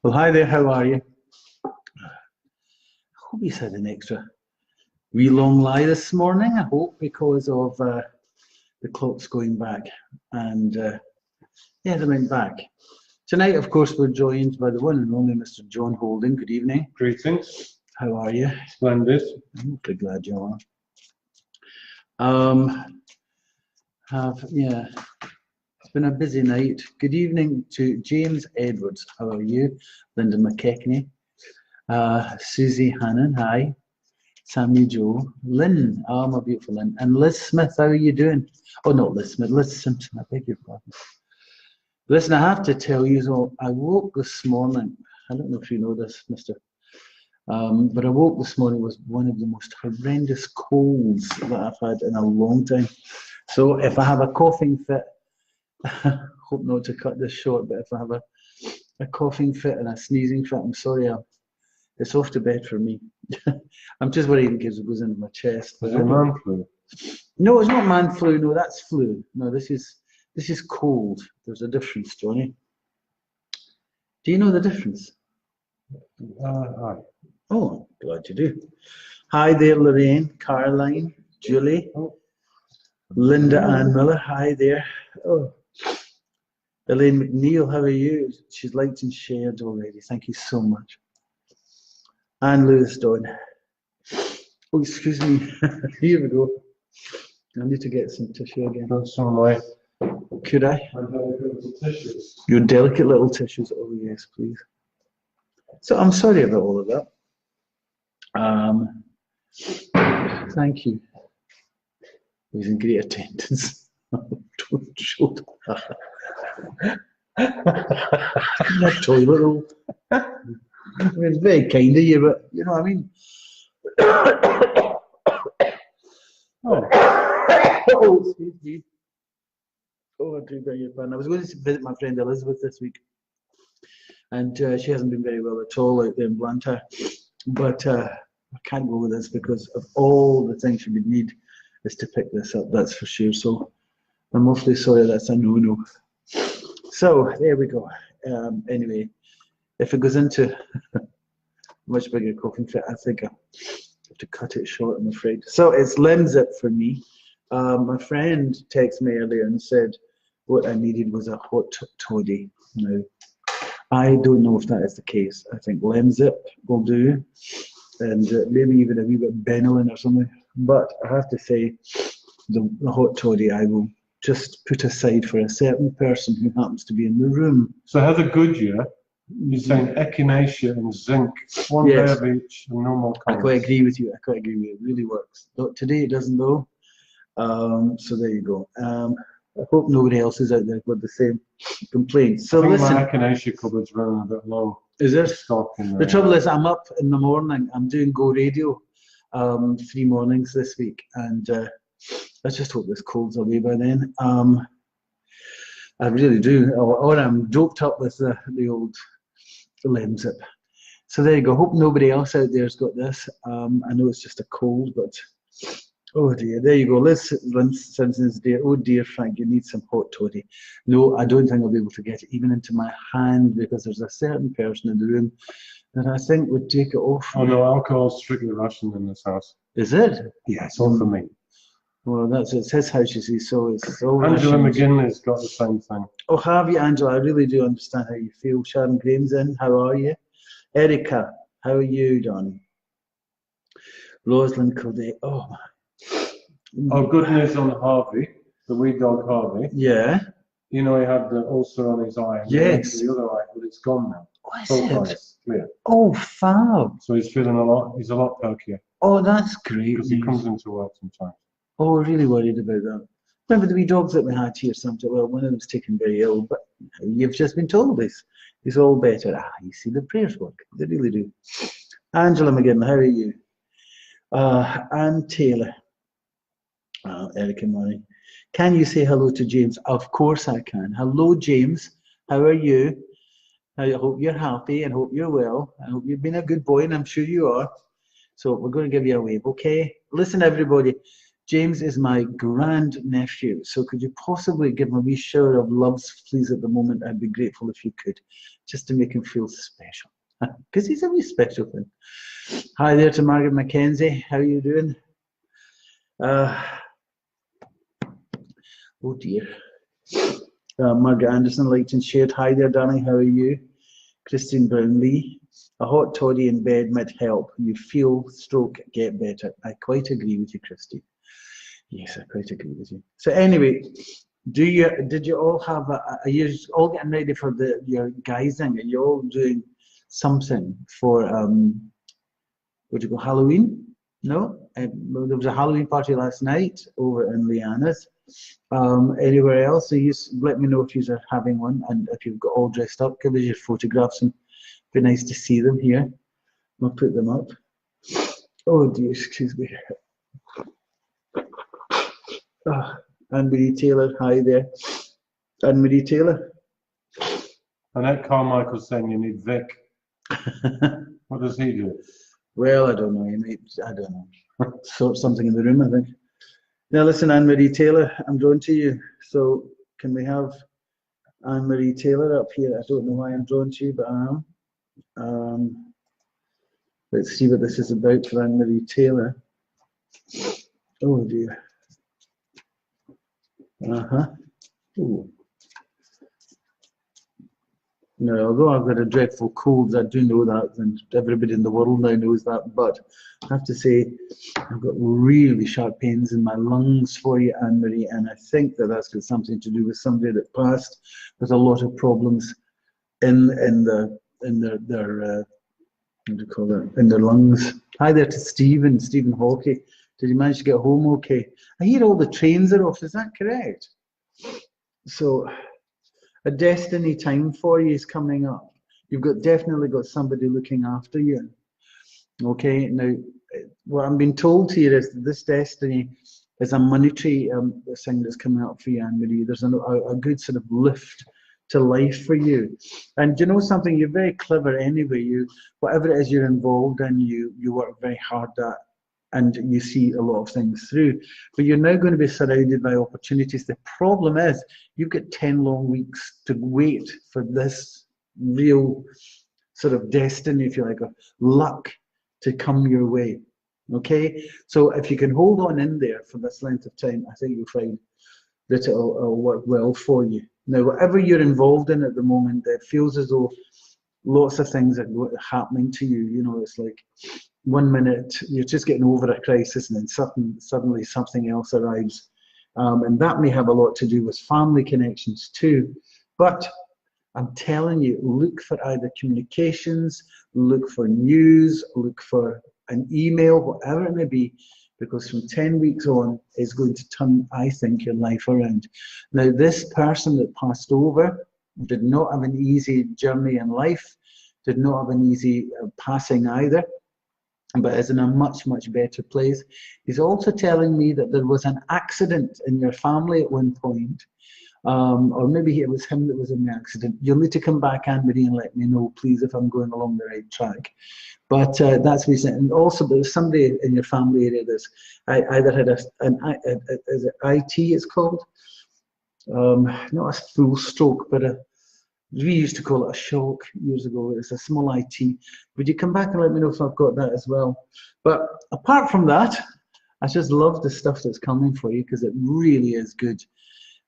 Well, hi there, how are you? I hope you had an extra wee long lie this morning, I hope, because of the clocks going back. And yeah, they went back. Tonight, of course, we're joined by the one and only Mr. John Holding. Good evening. Greetings. How are you? Splendid. I'm awfully glad you are. Yeah, it's been a busy night. Good evening to James Edwards. How are you? Linda McKechnie. Susie Hannon, hi. Sammy Joe. Lynn, oh, my beautiful Lynn. And Liz Smith, how are you doing? Oh, not Liz Smith, Liz Simpson, I beg your pardon. Listen, I have to tell you, so I woke this morning, I don't know if you know this, mister, but I woke this morning with one of the most horrendous colds that I've had in a long time. So if I have a coughing fit, hope not to cut this short, but if I have a coughing fit and a sneezing fit, I'm sorry, it's off to bed for me. I'm just worried in case it goes into my chest. Is it man flu? No, it's not man flu. No, that's flu. No, this is cold. There's a difference, Johnny. Do you know the difference? Aye. Oh, glad you do. Hi there, Lorraine, Caroline, Julie, Linda Ann Miller. Hi there. Oh, Elaine McNeil, how are you? She's liked and shared already. Thank you so much. Anne Lewis Dawn. Oh, excuse me. Here we go. I need to get some tissue again. Got some way. Could I? Tissues. Your delicate little tissues. Oh, yes, please. So I'm sorry about all of that. Thank you. He was in great attendance. Don't show that toilet roll. I mean, it's very kind of you, but you know what I mean? Oh, excuse me. Oh, I do beg your pardon. I was going to visit my friend Elizabeth this week, and she hasn't been very well at all out there in Blantyre. But I can't go with this because of all the things she would need is to pick this up, that's for sure. So I'm awfully sorry, that's a no-no. So there we go. Anyway, if it goes into a much bigger coughing fit, I think I have to cut it short, I'm afraid. So it's Lemsip for me. My friend texted me earlier and said what I needed was a hot toddy. Now, I don't know if that is the case. I think Lemsip will do, and maybe even a wee bit Benylin or something. But I have to say, the hot toddy I will just put aside for a certain person who happens to be in the room. So Heather Goodyear, you're saying echinacea and zinc, one day of each, and no more colours. I quite agree with you. I quite agree with you. It really works. Today it doesn't though. So there you go. I hope nobody else is out there with the same complaints. So I think listen, my echinacea cupboard's running a bit low. Is it? Stock in there. The trouble is, I'm up in the morning. I'm doing Go Radio 3 mornings this week, and let's just hope this cold's away by then. I really do. Or I'm doped up with the old Lemsip. So there you go. Hope nobody else out there's got this. I know it's just a cold, but oh dear. There you go. Liz Simpson's dear. Oh dear, Frank, you need some hot toddy. No, I don't think I'll be able to get it even into my hand because there's a certain person in the room that I think would take it off. Oh no, alcohol's strictly rationed in this house. Is it? Yeah, it's all for me. Well, it's his house, you see, so it's all Angela rationed. McGinley's got the same thing. Oh, have you, Angela? I really do understand how you feel. Sharon Graham's in. How are you? Erica, how are you, Donnie? Rosalind Corday. Oh, Oh, good news on Harvey, the wee dog Harvey. yeah. You know, he had the ulcer on his eye. And Yes. the other eye, but it's gone now. What is Both it? eyes clear. Oh, fab. So he's feeling he's a lot perkier. Oh, that's great. Because he comes into work sometimes. Oh, we're really worried about that. Remember the wee dogs that we had here sometime? Well, one of them's taken very ill, but you've just been told he's all better. You see, the prayers work. They really do. Angela McGinn, how are you? Anne Taylor. Erica Murray. Can you say hello to James? Of course I can. Hello, James. How are you? I hope you're happy and hope you're well. I hope you've been a good boy, and I'm sure you are. So we're going to give you a wave, okay? Listen, everybody. James is my grand nephew, so could you possibly give him a wee shower of loves, please, at the moment? I'd be grateful if you could, just to make him feel special, because he's a wee special thing. Hi there to Margaret Mackenzie. How are you doing? Oh dear. Margaret Anderson liked and shared. Hi there, darling. How are you? Christine Brownlee. A hot toddy in bed might help. You feel stroke get better. I quite agree with you, Christine. Yes, I quite agree with you. So anyway, did you all have are you all getting ready for your guising? Are you all doing something for what do you call Halloween? No? There was a Halloween party last night over in Liana's. Anywhere else? So you let me know if you are having one, and if you've got all dressed up, give us your photographs, and it'd be nice to see them here. I'll put them up. Oh dear, excuse me. Anne-Marie Taylor, hi there. Anne-Marie Taylor. Annette Carmichael's saying you need Vic. What does he do? Well, I don't know. I don't know. Sort something in the room, I think. Now listen, Anne-Marie Taylor, I'm drawn to you. So can we have Anne-Marie Taylor up here? I don't know why I'm drawn to you, but I am. Let's see what this is about for Anne-Marie Taylor. Oh dear. Ooh. No, although I've got a dreadful cold, I do know that, and everybody in the world now knows that, but I have to say I've got really sharp pains in my lungs for you, Anne-Marie, and I think that that's got something to do with somebody that passed with a lot of problems in their what do you call it, in their lungs. Hi there to Stephen Hawkey. Did you manage to get home okay? I hear all the trains are off, is that correct? So a destiny time for you is coming up. You've definitely got somebody looking after you. Okay, now what I'm being told here is that this destiny is a monetary thing that's coming up for you, Anne-Marie. There's a good sort of lift to life for you. And you know something, you're very clever anyway. Whatever it is you're involved in, you work very hard at, and you see a lot of things through. But you're now going to be surrounded by opportunities. The problem is you've got 10 long weeks to wait for this real sort of destiny, if you like, or luck to come your way. Okay? So if you can hold on in there for this length of time, I think you'll find that it'll work well for you. Now, whatever you're involved in at the moment, it feels as though lots of things are happening to you. You know, it's like 1 minute you're just getting over a crisis, and then suddenly something else arrives. And that may have a lot to do with family connections too. But I'm telling you, look for either communications, look for news, look for an email, whatever it may be, because from 10 weeks on is going to turn, I think, your life around. Now, this person that passed over did not have an easy journey in life, did not have an easy passing either, but is in a much, much better place. He's also telling me that there was an accident in your family at one point, or maybe it was him that was in the accident. You'll need to come back, Anne-Marie, and let me know, please, if I'm going along the right track. But that's recent. And also, there's somebody in your family area that's either had is it IT, it's called? Not a full stroke, but we used to call it a shock years ago. It's a small IT. Would you come back and let me know if I've got that as well? But apart from that, I just love the stuff that's coming for you, because it really is good.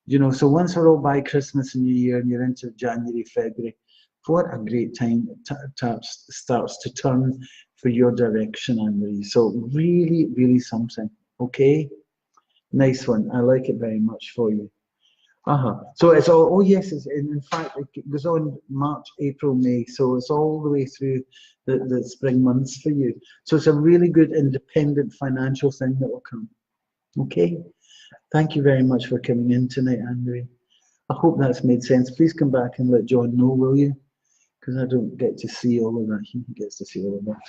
You know, so once we're all by Christmas and New Year and you're into January, February, what a great time it starts to turn for your direction, Anne-Marie. So really, really something. Okay? Nice one. I like it very much for you. So it's all, oh yes, in fact, it goes on March, April, May. So it's all the way through the spring months for you. So it's a really good independent financial thing that will come. Okay? Thank you very much for coming in tonight, Anne-Marie. I hope that's made sense. Please come back and let John know, will you? Because I don't get to see all of that. He gets to see all of that.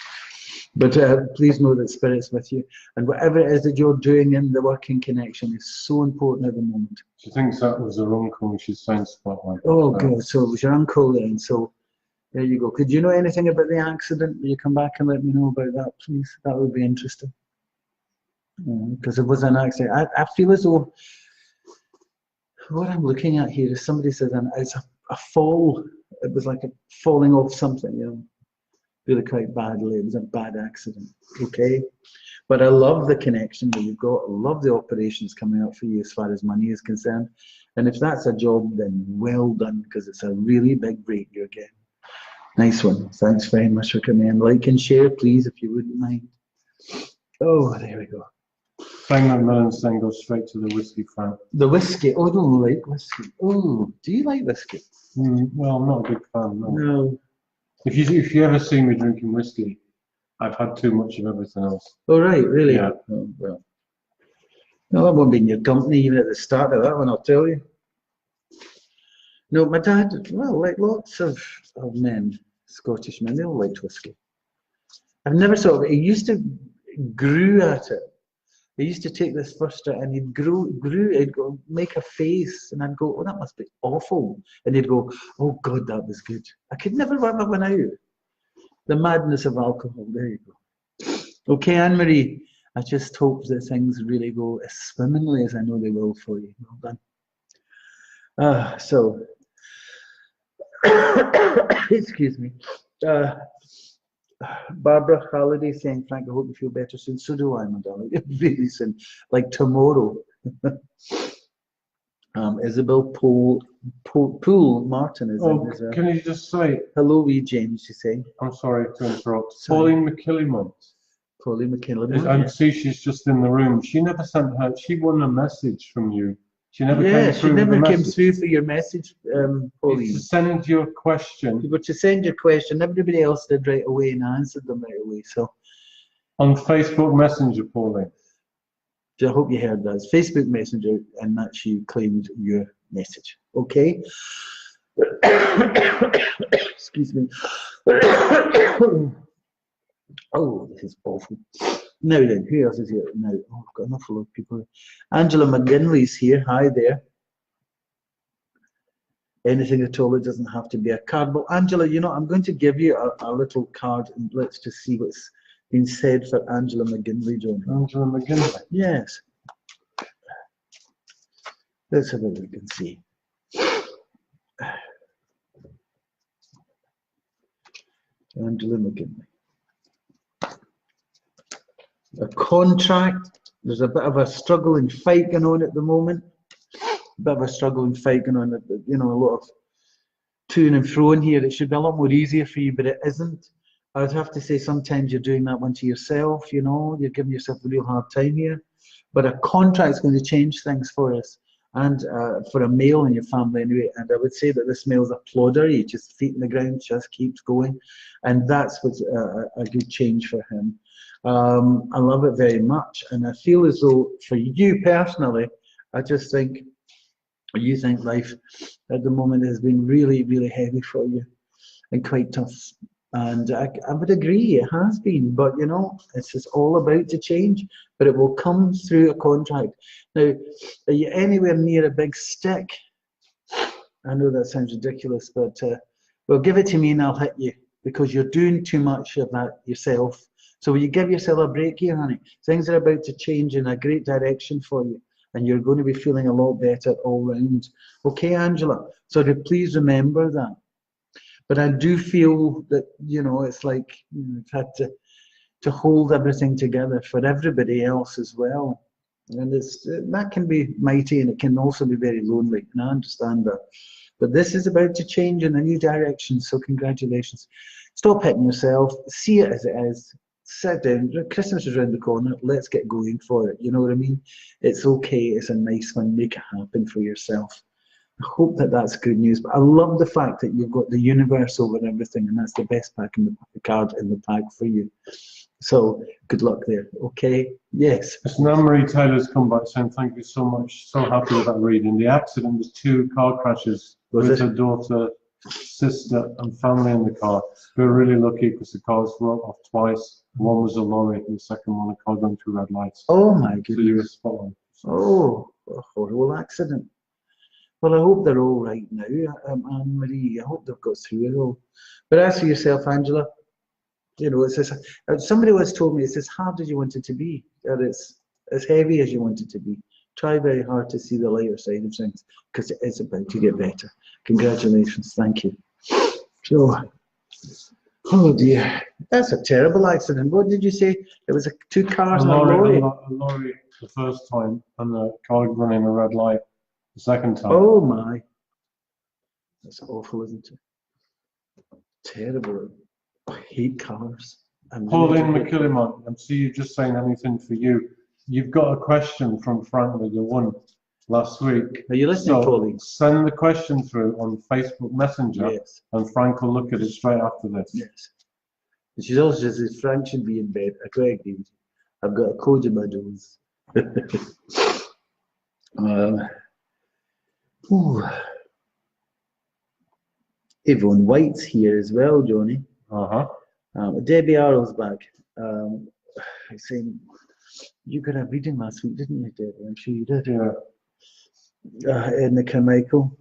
But please know that Spirit's with you. And whatever it is that you're doing in the working connection is so important at the moment. She thinks that was her uncle when she's saying spotlight. Oh, God. So it was your uncle then. So there you go. Could you know anything about the accident? Will you come back and let me know about that, please? That would be interesting. because it was an accident. I feel as though what I'm looking at here is somebody says it's a fall. It was like a falling off something, you know, really quite badly. It was a bad accident. Okay. But I love the connection that you've got. I love the operations coming up for you as far as money is concerned. And if that's a job, then well done, because it's a really big break you're getting. Nice one. Thanks very much for coming in. Like and share, please, if you wouldn't mind. Oh, there we go. Frank McMillan saying go straight to the whiskey, Frank. The whiskey. Oh, I don't like whiskey. Oh, do you like whiskey? Well, I'm not a big fan, no. No. If you ever see me drinking whiskey, I've had too much of everything else. Oh, right, really? Yeah. Oh, well. No, that won't be in your company even at the start of that one, I'll tell you. No, my dad, well, like lots of men, Scottish men, they all liked whiskey. I've never sort of, he used to grew at it. He used to take this first and he'd he'd go make a face, and I'd go, oh, that must be awful. And he'd go, oh God, that was good. I could never work that one out. The madness of alcohol, there you go. Okay, Anne-Marie, I just hope that things really go as swimmingly as I know they will for you. Well done. So, excuse me. Barbara Halliday saying, Frank, I hope you feel better soon. So do I, my darling. Really soon. Like tomorrow. Isabel Poole Martin is in. Can you just say hello, wee James, you say? I'm sorry to interrupt. Pauline McKillimont. Pauline McKillimont. I see she's just in the room. She never sent her. She won a message from you. She never came through. She never came through for your message, Pauline. To send you a question. You were to send your question. Everybody else did right away, and I answered them right away. So on Facebook Messenger, Pauline. I hope you heard that. It's Facebook Messenger, and that she claimed your message. Okay. Excuse me. Oh, this is awful. Now then, who else is here now? Oh, I've got an awful lot of people. Angela McGinley's here. Hi there. Anything at all, it doesn't have to be a card. Well, Angela, you know, I'm going to give you a little card, and let's just see what's been said for Angela McGinley, John. Angela McGinley? Yes. Let's have a look and see. Angela McGinley. A contract. There's a bit of a struggle and fight going on at the moment. A bit of a struggle and fight going on. You know, a lot of to and fro in here. It should be a lot more easier for you, but it isn't. I would have to say sometimes you're doing that one to yourself. You know, you're giving yourself a real hard time here. But a contract is going to change things for us, and for a male in your family anyway. And I would say that this male's a plodder. He just feet in the ground, just keeps going, and that's what's a good change for him. I love it very much, and I feel as though for you personally, I just think you think life at the moment has been really, really heavy for you and quite tough. And I would agree, it has been, but you know, it's just all about to change, but it will come through a contract. Now, are you anywhere near a big stick? I know that sounds ridiculous, but well, give it to me and I'll hit you, because you're doing too much of that yourself. So will you give yourself a break here, honey? Things are about to change in a great direction for you, and you're going to be feeling a lot better all round. Okay, Angela? So please remember that. But I do feel that, you know, it's like you've had to hold everything together for everybody else as well. And that can be mighty, and it can also be very lonely, and I understand that. But this is about to change in a new direction, so congratulations. Stop hitting yourself, see it as it is, sit down, Christmas is around the corner, let's get going for it, you know what I mean? It's okay, it's a nice one, make it happen for yourself. I hope that that's good news, but I love the fact that you've got the universe over everything, and that's the best pack in the card in the pack for you. So good luck there. Okay. Yes. Anne-Marie Taylor's come back saying thank you so much. So happy with that reading. The accident was 2 car crashes with her daughter, sister, and family in the car. We were really lucky because the cars were off twice. One was a lorry, and the second one a car going through red lights. Oh my goodness. So you were spot on. Oh, a horrible accident. Well, I hope they're all right now, Anne-Marie. I hope they've got through it all. But as for yourself, Angela, you know, it's just, somebody once told me it's as hard as you want it to be. And as heavy as you want it to be. Try very hard to see the lighter side of things because it is about to get better. Congratulations, thank you. So, oh dear, that's a terrible accident. What did you say? It was two cars and a lorry. A lorry the first time, and the car running a red light the second time. Oh my, that's awful, isn't it? Terrible. I hate cars. Pauline McKillimon, and see you just saying anything for you. You've got a question from Frank that you won last week. Are you listening, Pauline? Send the question through on Facebook Messenger, yes. And Frank will look at it straight after this. Yes. And she also says Frank should be in bed. I quite agree with you. I've got a cold in my nose. Yvonne White's here as well, Johnny. Debbie Arrow's back. Saying you got a reading last week, didn't you, Debbie? I'm sure you did. Yeah. Edna Carmichael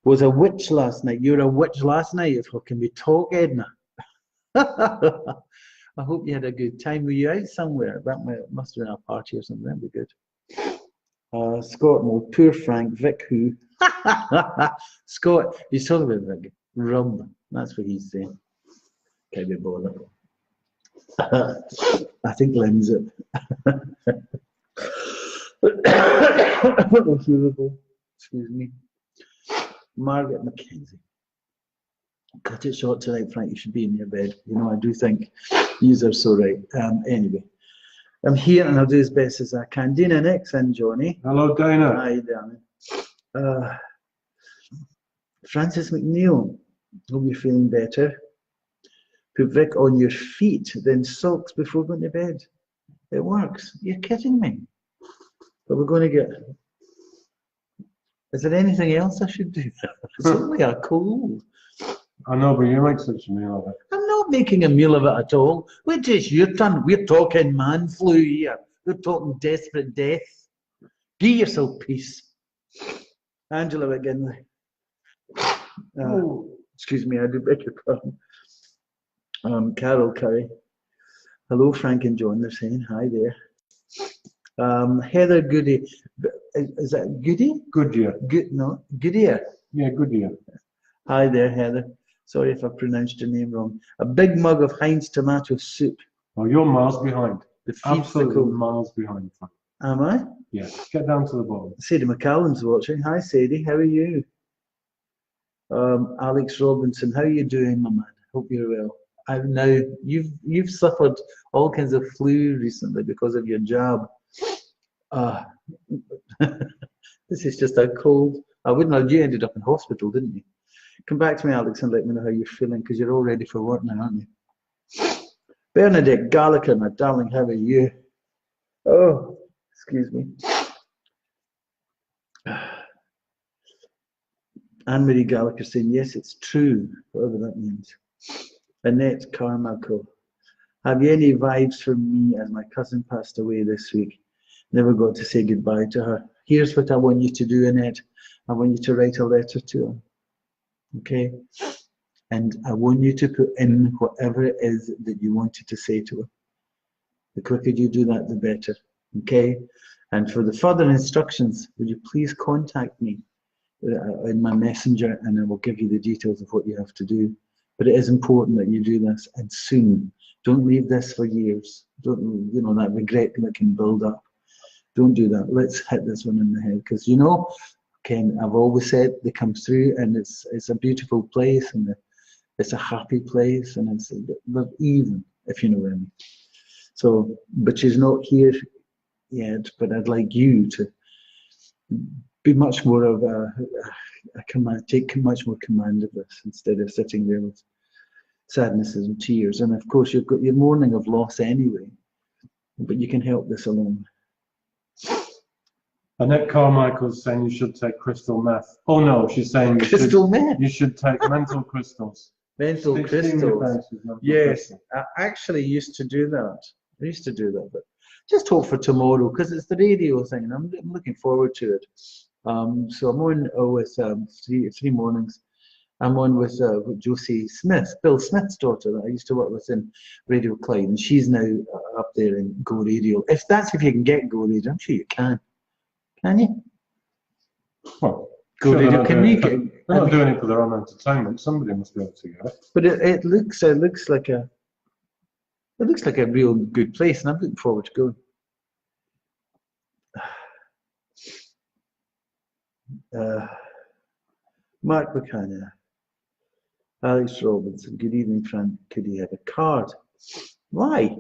was a witch last night. You were a witch last night. If can we talk, Edna? I hope you had a good time. Were you out somewhere? That must have been a party or something. That'd be good. Scott Moore, poor Frank, Vic who? Scott, he's talking about Vic. Rum. That's what he's saying. Can't be bothered. I think Lynn's it. Excuse me. Margaret McKenzie. Cut it short tonight, Frank. You should be in your bed. You know, I do think you are so right. Anyway, I'm here and I'll do as best as I can. Dana next and Johnny. Hello, Dana. Hi, Dana. Francis McNeil. Hope you're feeling better. Put Vic on your feet, then socks before going to bed. It works. You're kidding me. But we're going to get... Is there anything else I should do? It's only a cold. I know, but you make such a meal of it. I'm not making a meal of it at all. Wait till it's your turn. We're talking man flu here. We're talking desperate death. Give yourself peace. Angela McGinley. Excuse me, I do beg your pardon. Carol Curry. Hello, Frank and John. They're saying hi there. Heather Goody. Is that Goody? Goodyear. Goodyear. Yeah, Goodyear. Hi there, Heather. Sorry if I pronounced your name wrong. A big mug of Heinz tomato soup. Oh, you're miles behind. Absolutely miles behind, Frank. Am I? Yeah. Get down to the bottom. Sadie McCallum's watching. Hi, Sadie. How are you? Alex Robinson. How are you doing, my man? Hope you're well. Now you've suffered all kinds of flu recently because of your job. This is just a cold. I wouldn't have. You ended up in hospital, didn't you? Come back to me, Alex, and let me know how you're feeling because you're all ready for work now, aren't you? Bernadette Gallagher, my darling, how are you? Oh, excuse me. Anne-Marie Gallagher saying, yes, it's true, whatever that means. Annette Carmichael. Have you any vibes from me as my cousin passed away this week? Never got to say goodbye to her. Here's what I want you to do, Annette. I want you to write a letter to her. Okay? And I want you to put in whatever it is that you wanted to say to her. The quicker you do that, the better. Okay? And for the further instructions, would you please contact me in my messenger and I will give you the details of what you have to do. But it is important that you do this and soon. Don't leave this for years. Don't, you know, that regret that can build up. Don't do that. Let's hit this one in the head because, you know, Ken, I've always said they come through and it's a beautiful place and it's a happy place and it's even, if you know what I mean. So, but she's not here yet, but I'd like you to be much more of a command, take much more command of this instead of sitting there with sadnesses and tears. And of course, you've got your mourning of loss anyway, but you can help this along. Annette Carmichael's saying you should take crystal meth. Oh no, she's saying you should take mental crystals. Mental crystals. Yes, I actually used to do that. I used to do that, but just hope for tomorrow because it's the radio thing and I'm looking forward to it. So I'm on with three mornings I'm on with Josie Smith, Bill Smith's daughter that I used to work with in Radio Clyde, and she's now up there in Go Radio. If you can get Go Radio, I'm sure you can. Can you? Well, Go sure, Radio. Can we they're get? not doing it for their own entertainment. Somebody must be able to get it. But it looks like a real good place, and I'm looking forward to going. Mark Buchanan, Alex Robinson, good evening, Frank. Could he have a card? Why?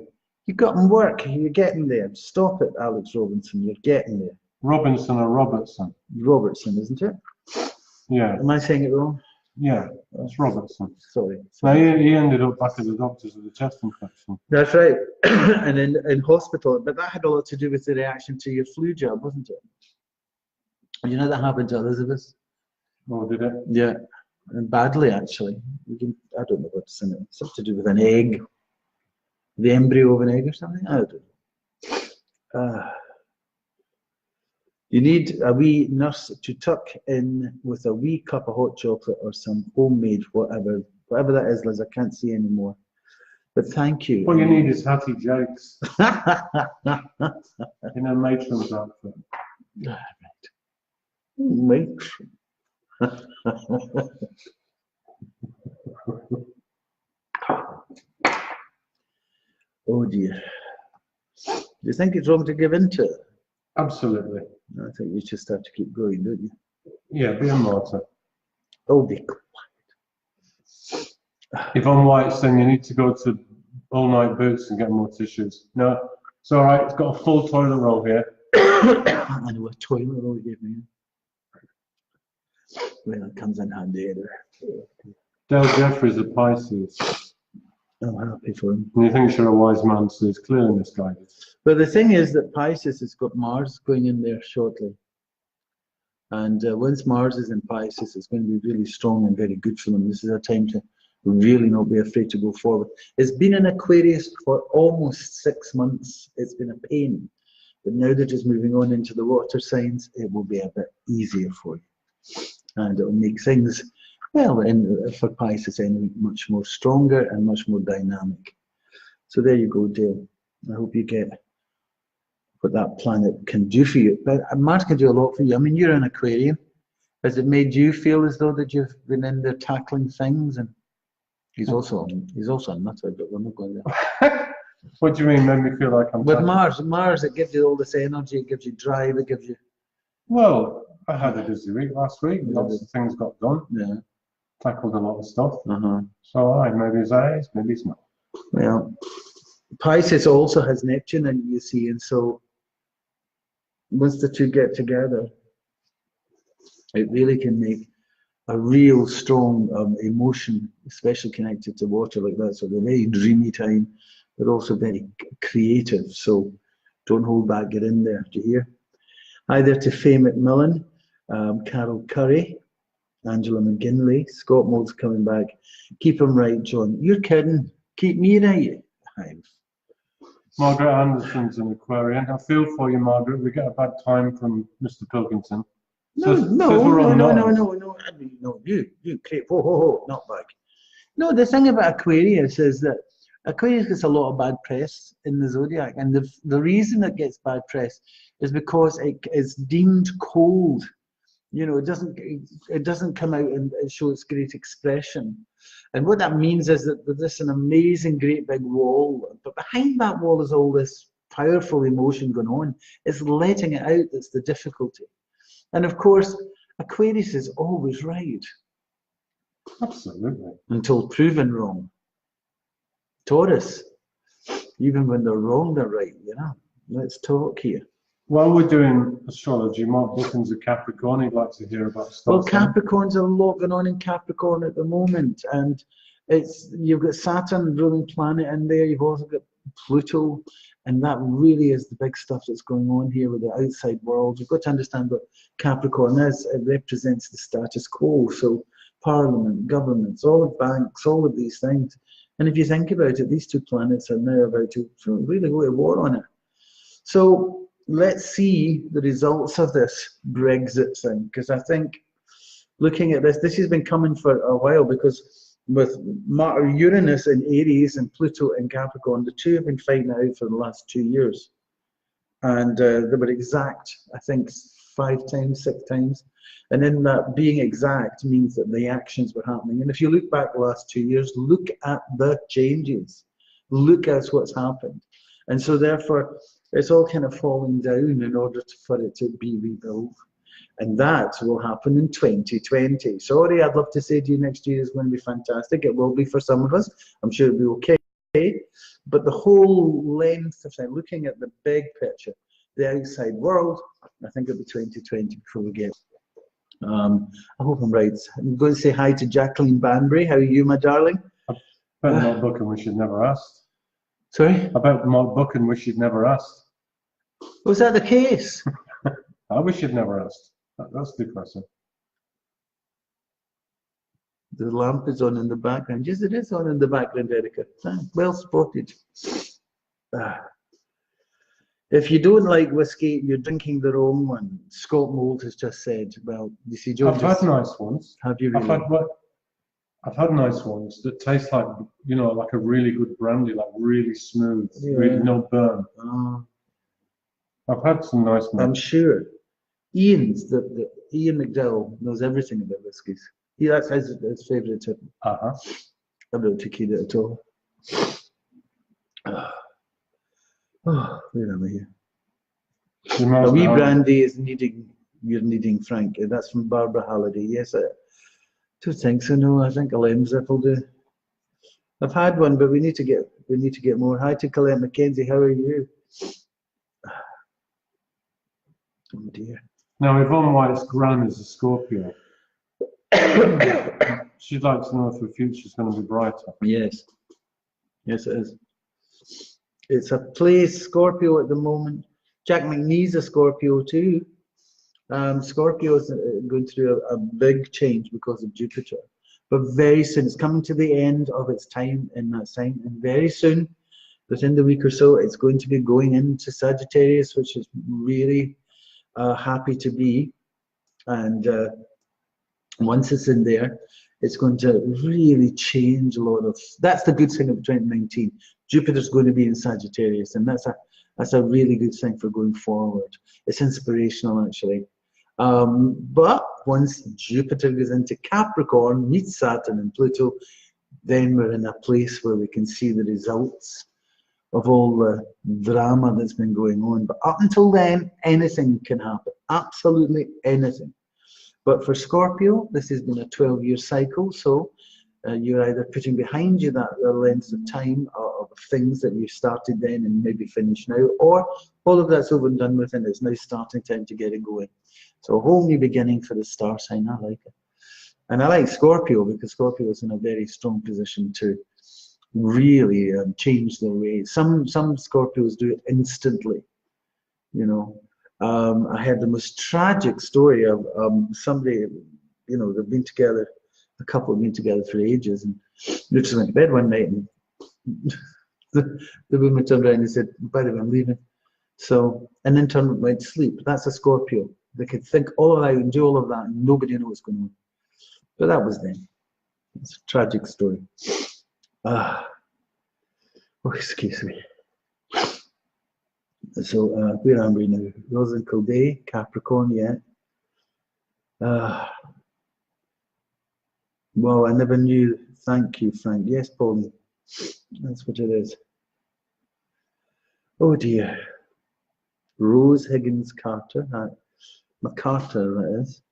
You've got them work. You're getting there. Stop it, Alex Robinson. You're getting there. Robinson or Robertson? Robertson, isn't it? Yeah. Am I saying it wrong? Yeah, that's Robertson. Sorry. Now, he ended up back at the doctor's with a chest infection. That's right. And in hospital. But that had a lot to do with the reaction to your flu jab, wasn't it? You know that happened to Elizabeth? Oh, did it? Yeah. And badly, actually. I don't know what's in it. Something to do with an egg. The embryo of an egg or something? I don't know. You need a wee nurse to tuck in with a wee cup of hot chocolate or some homemade whatever that is, Liz. I can't see anymore. But thank you. All you need is Hattie Jakes in a matron's outfit. Matron. Oh dear. Do you think it's wrong to give in to it? Absolutely. I think you just have to keep going, don't you? Yeah, be a martyr. Oh, be quiet. If I'm white, saying you need to go to All Night Boots and get more tissues. No, it's all right. It's got a full toilet roll here. I know a toilet roll you gave me. Well, it comes in handy either. Dale Jeffries of Pisces. I'm happy for him. And you think you're a wise man, so he's clearly misguided. But the thing is that Pisces has got Mars going in there shortly. And once Mars is in Pisces, it's going to be really strong and very good for them. This is a time to really not be afraid to go forward. It's been in Aquarius for almost 6 months. It's been a pain. But now that it's moving on into the water signs, it will be a bit easier for you. And it will make things, well, for Pisces, anyway, much more stronger and much more dynamic. So there you go, Dale. I hope you get what that planet can do for you. But Mars can do a lot for you. I mean, you're an Aquarian. Has it made you feel as though that you've been in there tackling things? And he's also a nutter, but we're not going there. What do you mean, made me feel like I'm... With Mars, it gives you all this energy, it gives you drive, it gives you... Well, I had a busy week last week. Lots of things got done. Yeah. Tackled a lot of stuff. So maybe it's eyes, maybe it's not. Well, Pisces also has Neptune in, you see, and so once the two get together, it really can make a real strong emotion, especially connected to water like that. So they're very dreamy time, but also very creative. So don't hold back, get in there. Do you hear? Hi there to Faye McMillan, Carol Curry, Angela McGinley, Scott Mold's coming back. Keep him right, John. You're kidding. Keep me right. Margaret Anderson's an Aquarian. I feel for you, Margaret. We get a bad time from Mr. Pilkington. No, you creep. Ho, not back. No, the thing about Aquarius is that Aquarius gets a lot of bad press in the zodiac, and the reason it gets bad press is because it is deemed cold. You know, it doesn't come out and show its great expression. And what that means is that there's an amazing, great big wall, but behind that wall is all this powerful emotion going on. It's letting it out that's the difficulty. And of course, Aquarius is always right. Absolutely. Until proven wrong. Taurus, even when they're wrong, they're right, you know. Let's talk here. While we're doing astrology, Mark Buchan's a Capricorn. He'd like to hear about stuff. Well, Capricorn's a lot going on in Capricorn at the moment, and you've got Saturn, ruling planet, in there. You've also got Pluto, and that really is the big stuff that's going on here with the outside world. You've got to understand what Capricorn is. It represents the status quo, so Parliament, governments, all of banks, all of these things. And if you think about it, these two planets are now about to really go to war on it. So let's see the results of this Brexit thing, because I think looking at this. This has been coming for a while because with Uranus in Aries and Pluto in Capricorn, the two have been fighting it out for the last 2 years. And they were exact, I think, 5 times, 6 times. And in that being exact means that the actions were happening. And if you look back the last 2 years, look at the changes. Look at what's happened. And so therefore, it's all kind of falling down in order for it to be rebuilt. And that will happen in 2020. Sorry, I'd love to say to you next year is going to be fantastic. It will be for some of us. I'm sure it'll be okay. But the whole length of time, looking at the big picture, the outside world, I think it'll be 2020 before we get. I hope I'm right. I'm going to say hi to Jacqueline Banbury. How are you, my darling? About Mark Buchan, which you'd never asked. Sorry? About Mark Buchan, which you'd never asked. Was that the case? I wish you'd never asked. That's depressing. The lamp is on in the background. Yes, it is on in the background, Erica. Well spotted. If you don't like whiskey, you're drinking the wrong one. Scott Mould has just said, well, you see, Joe, I've had nice ones. Have you really? I've had nice ones that taste like, you know, like a really good brandy, like really smooth, Yeah. really no burn. I've had some nice ones. I'm sure. Ian McDowell knows everything about whiskies. That's his favourite tip. I don't tequila at all. Oh, where am I here? A wee brandy is needing. You're needing, Frank. That's from Barbara Halliday. Yes, I don't think so. No, I think a Lemsip will do. I've had one, but we need to get more. Hi to Colette McKenzie. How are you? Oh dear. Now, Yvonne White's gran is a Scorpio. She'd like to know if the future's going to be brighter. Yes. Yes, it is. It's a place, Scorpio at the moment. Jack McNee's a Scorpio too. Scorpio is going through a big change because of Jupiter. But very soon, it's coming to the end of its time in that sign. And very soon, within the week or so, it's going to be going into Sagittarius, which is really happy to be. And once it's in there, it's going to really change a lot of. That's the good thing of 2019. Jupiter's going to be in Sagittarius, and that's a really good thing for going forward. It's inspirational, actually. But once Jupiter goes into Capricorn, meets Saturn and Pluto, then we're in a place where we can see the results of all the drama that's been going on. But up until then, anything can happen. Absolutely anything. But for Scorpio, this has been a 12-year cycle, so you're either putting behind you that length of time of things that you started then and maybe finish now, or all of that's over and done with and it's now starting time to get it going. So a whole new beginning for the star sign. I like it. And I like Scorpio because Scorpio is in a very strong position to really change their ways. Some Scorpios do it instantly, you know. I had the most tragic story of somebody, you know, they've been together, a couple have been together for ages, and they just went to bed one night and the woman turned around and said, by the way, I'm leaving. So, and then went to sleep. That's a Scorpio. They could think all of that and do all of that and nobody knows what's going on. But that was them. It's a tragic story. Oh, excuse me. So where am we now? Rosalind Kildare, Capricorn, yeah. Well, I never knew. Thank you, Frank. Yes, Pauline. That's what it is. Oh dear. Rose Higgins Carter. MacArthur, that is.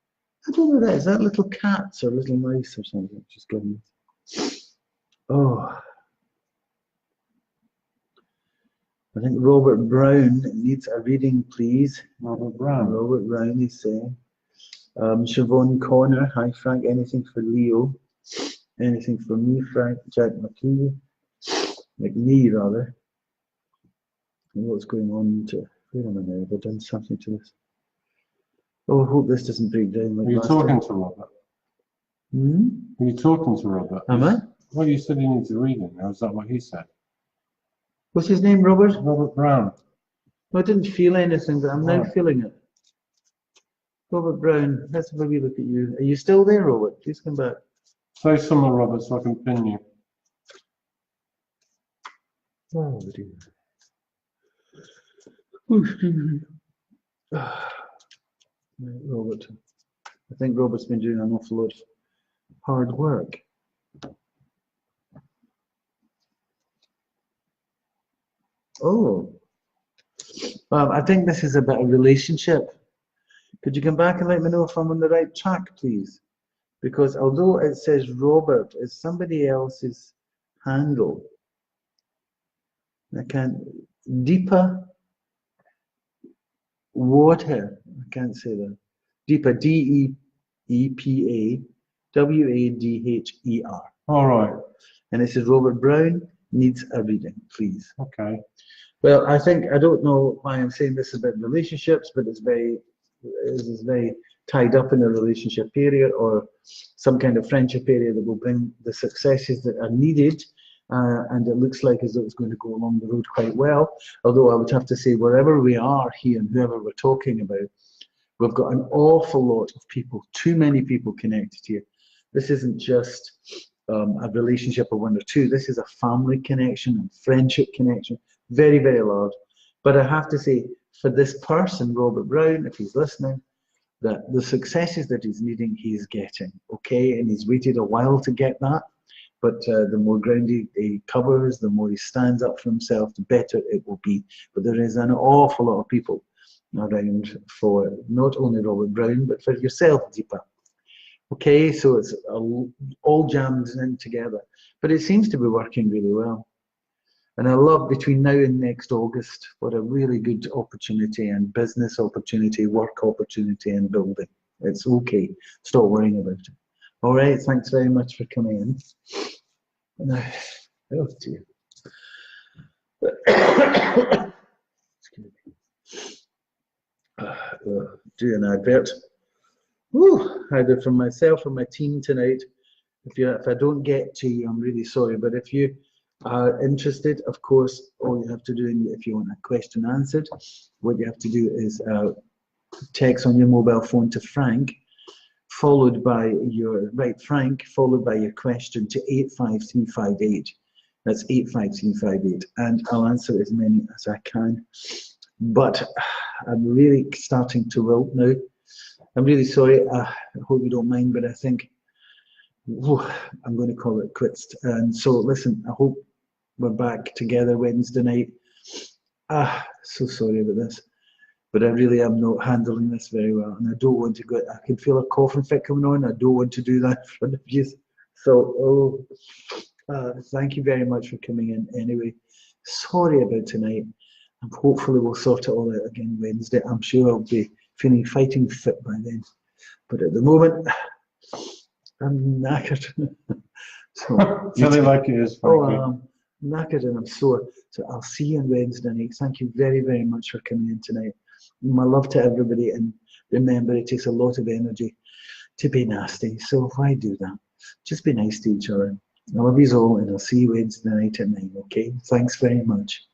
I don't know what that is. Is that little cats or little mice or something? Just goodness. Oh. I think Robert Brown needs a reading, please. Robert Brown. Robert Brown, he's saying. Siobhan Connor, hi Frank, anything for Leo? Anything for me, Frank? Jack McNee rather. And what's going on to, wait a minute, have I done something to this? Oh, I hope this doesn't break down like Are you last talking time. to Robert? Hmm? Are you talking to Robert? Am I? Well, you said he needs a reading. Or is that what he said? What's his name, Robert? Robert Brown. I didn't feel anything, but I'm now Right. feeling it. Robert Brown, let's have a wee look at you. Are you still there, Robert? Please come back. Say something, Robert, so I can pin you. Oh, dear. Right, Robert. I think Robert's been doing an awful lot of hard work. Oh, I think this is about a relationship. Could you come back and let me know if I'm on the right track, please? Because although it says Robert, it's somebody else's handle. I can't. Deepa Water. I can't say that. Deepa, Deepawadher. All right. And it says Robert Brown needs a reading, please. Okay. Well, I don't know why I'm saying this about relationships, but it's very tied up in a relationship area or some kind of friendship area that will bring the successes that are needed. And it looks like as though it's going to go along the road quite well. Although I would have to say, wherever we are here and whoever we're talking about, we've got an awful lot of people, too many people connected here. This isn't just a relationship of one or two. This is a family connection and friendship connection, very, very large. But I have to say, for this person, Robert Brown, if he's listening, that the successes that he's needing, he's getting, okay? And he's waited a while to get that. But the more ground he covers, the more he stands up for himself, the better it will be. But there is an awful lot of people around for not only Robert Brown, but for yourself, Deepa. Okay, so it's all jammed in together. But it seems to be working really well. And I love between now and next August, what a really good opportunity and business opportunity, work opportunity and building. It's okay. Stop worrying about it. All right, thanks very much for coming in. Now, oh dear. Excuse me. Do an advert. Woo, either from myself or my team tonight. If I don't get to you, I'm really sorry. But if you are interested, of course, all you have to do, if you want a question answered, what you have to do is text on your mobile phone to Frank, followed by your followed by your question to 85358. That's 85358, and I'll answer as many as I can. But I'm really starting to wilt now. I'm really sorry. I hope you don't mind, but I think I'm going to call it quits. And so, listen, I hope we're back together Wednesday night. So sorry about this. But I really am not handling this very well, and I don't want to go. I can feel a coughing fit coming on. I don't want to do that in front of you. So, thank you very much for coming in. Anyway, sorry about tonight, and hopefully we'll sort it all out again Wednesday. I'm sure I'll be feeling fighting fit by then. But at the moment, I'm knackered. So tell it like it is, Frankie. I'm knackered and I'm sore. So I'll see you on Wednesday night. Thank you very, very much for coming in tonight. My love to everybody, and remember, it takes a lot of energy to be nasty, so why do that? Just be nice to each other. I love you all, and I'll see you Wednesday night at 9, okay? Thanks very much.